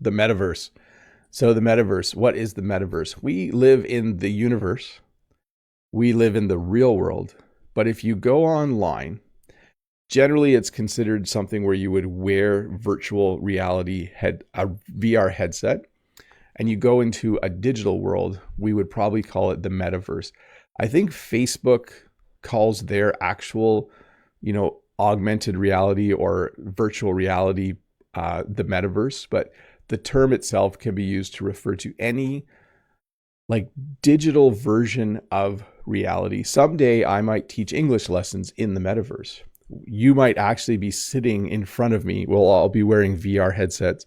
The metaverse. So the metaverse, what is the metaverse? We live in the universe. We live in the real world. But if you go online, generally it's considered something where you would wear virtual reality a VR headset, and you go into a digital world. We would probably call it the metaverse. I think Facebook calls their actual, augmented reality or virtual reality the metaverse, but the term itself can be used to refer to any like digital version of reality. Someday I might teach English lessons in the metaverse. You might actually be sitting in front of me. We'll all be wearing VR headsets.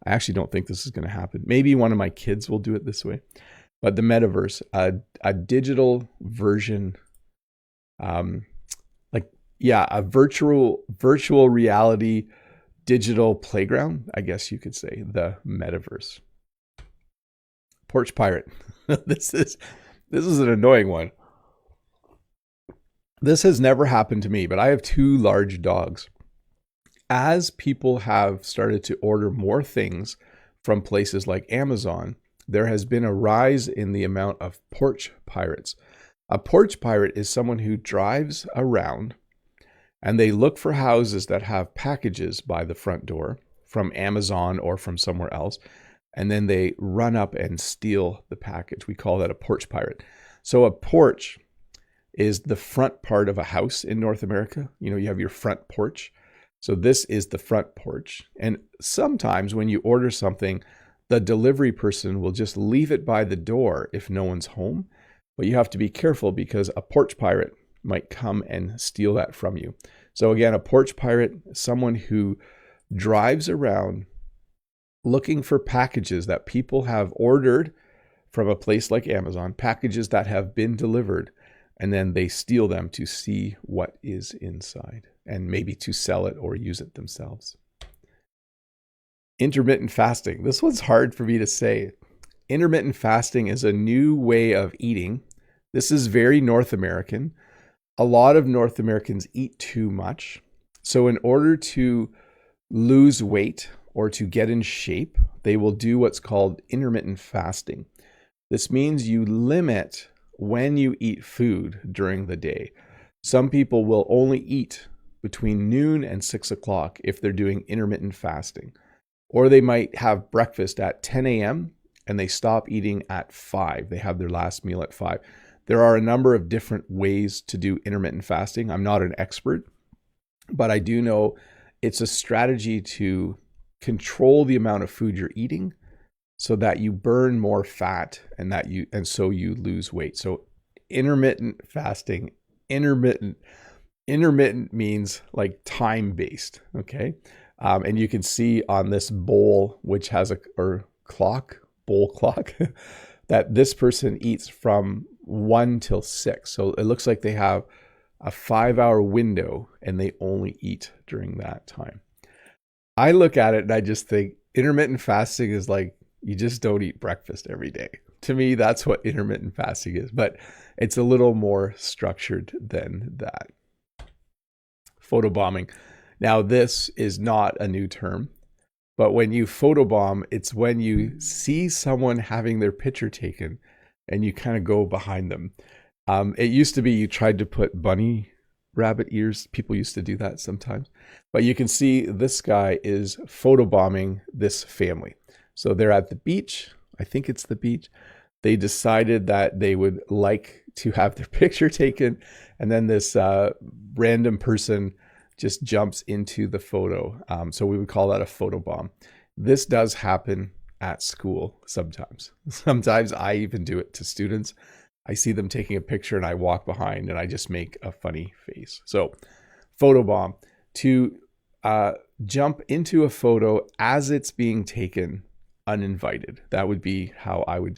I actually don't think this is going to happen. Maybe one of my kids will do it this way. But the metaverse, a digital version, a virtual reality digital playground, I guess you could say, the metaverse. Porch pirate. This is an annoying one. This has never happened to me, but I have 2 large dogs. As people have started to order more things from places like Amazon, there has been a rise in the amount of porch pirates. A porch pirate is someone who drives around and they look for houses that have packages by the front door from Amazon or from somewhere else, and then they run up and steal the package. We call that a porch pirate. So a porch is the front part of a house in North America. You have your front porch. So this is the front porch. And sometimes when you order something, the delivery person will just leave it by the door if no one's home. But you have to be careful because a porch pirate might come and steal that from you. So again, a porch pirate, someone who drives around looking for packages that people have ordered from a place like Amazon, packages that have been delivered, and then they steal them to see what is inside and maybe to sell it or use it themselves. Intermittent fasting. This one's hard for me to say. Intermittent fasting is a new way of eating. This is very North American. A lot of North Americans eat too much. So in order to lose weight or to get in shape, they will do what's called intermittent fasting. This means you limit when you eat food during the day. Some people will only eat between noon and 6 o'clock if they're doing intermittent fasting. Or they might have breakfast at 10 a.m. and they stop eating at 5. They have their last meal at 5. There are a number of different ways to do intermittent fasting. I'm not an expert, but I do know it's a strategy to control the amount of food you're eating so that you burn more fat and so you lose weight. So intermittent fasting, intermittent means like time-based, okay? And you can see on this bowl, which has bowl clock, that this person eats from 1 till 6. So it looks like they have a 5-hour window and they only eat during that time. I look at it and I just think intermittent fasting is like, you just don't eat breakfast every day. To me, that's what intermittent fasting is, but it's a little more structured than that. Photobombing. Now, this is not a new term, but when you photobomb, it's when you see someone having their picture taken and you kind of go behind them. It used to be you tried to put bunny rabbit ears. People used to do that sometimes. But you can see this guy is photobombing this family. So they're at the beach. I think it's the beach. They decided that they would like to have their picture taken. And then this random person just jumps into the photo. So we would call that a photobomb. This does happen at school sometimes. Sometimes I even do it to students. I see them taking a picture and I walk behind and I just make a funny face. So photobomb, to jump into a photo as it's being taken uninvited. That would be how I would